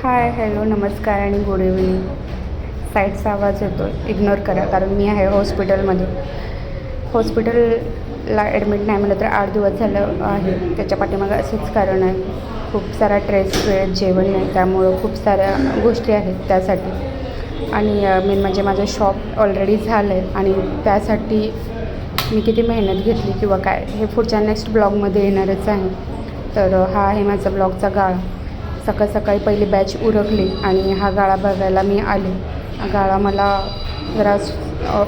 हाय, hello, नमस्कार आणि good evening. साईडचा आवाज येतो, इग्नोर करा, कारण मी आहे हॉस्पिटलमध्ये. हॉस्पिटलला ॲडमिट नाही म्हटलं तर 8 दिवस झालं आहे. त्याच्या पाठीमागं असेच कारण आहे. खूप सारा स्ट्रेस, वेळेत जेवण नाही, त्यामुळं खूप साऱ्या गोष्टी आहेत त्यासाठी. आणि मेन म्हणजे माझं शॉप ऑलरेडी झालं आहे आणि त्यासाठी मी किती मेहनत घेतली किंवा काय, हे पुढच्या नेक्स्ट ब्लॉगमध्ये येणारच आहे. तर हा आहे माझा ब्लॉगचा गाळा. सकाळ सकाळी पहिली बॅच उरकली आणि हा गाळा बघायला मी आले. गाळा मला जरा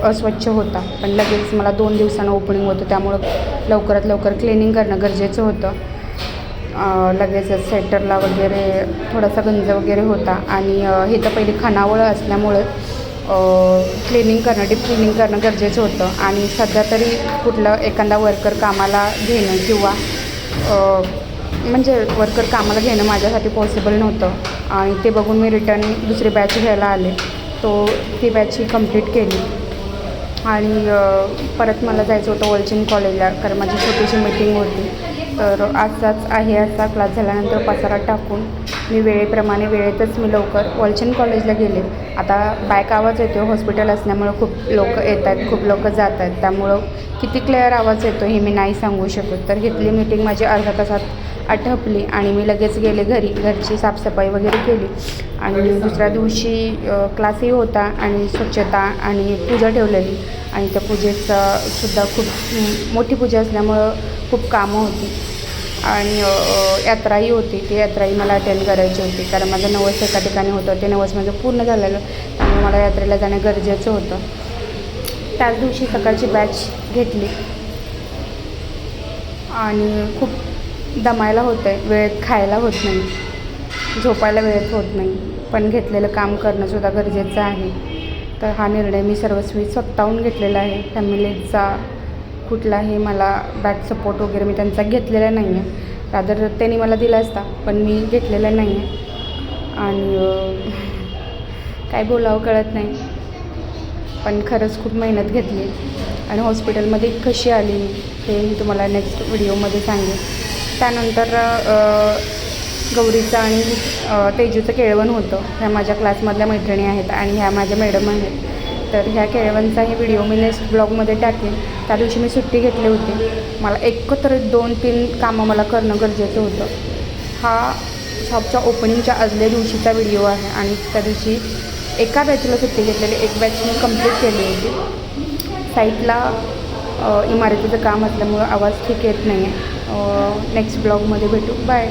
अस्वच्छ होता, पण लगेच मला 2 दिवसानं ओपनिंग होतं, त्यामुळं लवकरात लवकर क्लिनिंग करणं गरजेचं होतं. लगेचच सेटरला वगैरे थोडासा गंज वगैरे होता आणि हे तर पहिली खानावळ असल्यामुळं क्लिनिंग करणं, डीप क्लिनिंग करणं गरजेचं होतं. आणि सध्या तरी कुठलं एखादा वर्कर कामाला घेणं किंवा म्हणजे वर्कर कामाला घेणं माझ्यासाठी पॉसिबल नव्हतं. आणि ते बघून मी रिटर्न दुसरी बॅच घ्यायला आले. ती बॅच ही कंप्लीट केली आणि परत मला जायचं होतं वॉलचिंग कॉलेजला, कारण माझी छोटीशी मीटिंग होती. तर असा क्लास झाल्यानंतर पसारा टाकून मी वेळेतच मी लवकर वॉलचिंग कॉलेजला गेले. आता बॅक आवाज येतो, हॉस्पिटल असल्यामुळं खूप लोक येत आहेत, खूप लोक जात आहेत, त्यामुळं किती क्लिअर आवाज येतो हे मी नाही सांगू शकत. तर घेतली मीटिंग माझी अर्ध्या तासात आटपली आणि मी लगेच गेले घरी. घरची साफसफाई वगैरे केली आणि दुसऱ्या दिवशी क्लासही होता आणि स्वच्छता आणि पूजा ठेवलेली. आणि त्या पूजेचा सुद्धा खूप मोठी पूजा असल्यामुळं खूप कामं होती आणि यात्राही होती. ती यात्राही मला अटेंड करायची होती, कारण माझं नवस एका ठिकाणी होतं, ते नवस माझं पूर्ण झालेलं, त्यामुळे मला यात्रेला जाणं गरजेचं होतं. त्याच दिवशी सकाळची बॅच घेतली आणि खूप दमायला होतं आहे, वेळेत खायला होत नाही, झोपायला वेळेत होत नाही, पण घेतलेलं काम करणंसुद्धा गरजेचं आहे. तर हा निर्णय मी सर्वस्वी स्वतःहून घेतलेला आहे. फॅमिलीचा कुठलाही मला बॅक सपोर्ट वगैरे मी त्यांचा घेतलेला नाही आहे. रादर त्यांनी मला दिला असता, पण मी घेतलेला नाही आहे. आणि काय बोलावं कळत नाही, पण खरंच खूप मेहनत घेतली आणि हॉस्पिटलमध्ये कशी आली हे मी तुम्हाला नेक्स्ट व्हिडिओमध्ये सांगेन. त्यानंतर गौरीचं आणि तेजूचं केळवण होतं. ह्या माझ्या क्लासमधल्या मैत्रिणी आहेत आणि ह्या माझ्या मॅडम आहेत. तर ह्या केळवणचाही व्हिडिओ मी नेक्स्ट ब्लॉगमध्ये टाकेन. त्या दिवशी मी सुट्टी घेतली होती. मला एकत्र 2-3 कामं मला करणं गरजेचं होतं. हा शॉपच्या ओपनिंगच्या आदल्या दिवशीचा व्हिडिओ आहे आणि त्या दिवशी एका बॅचला सुट्टी घेतलेली, एक बॅच मी कंप्लीट केली होती. साईटला इमारतीचं काम असल्यामुळं आवाज ठीक येत नाही आहे. नेक्स्ट ब्लॉगमध्ये भेटू. बाय.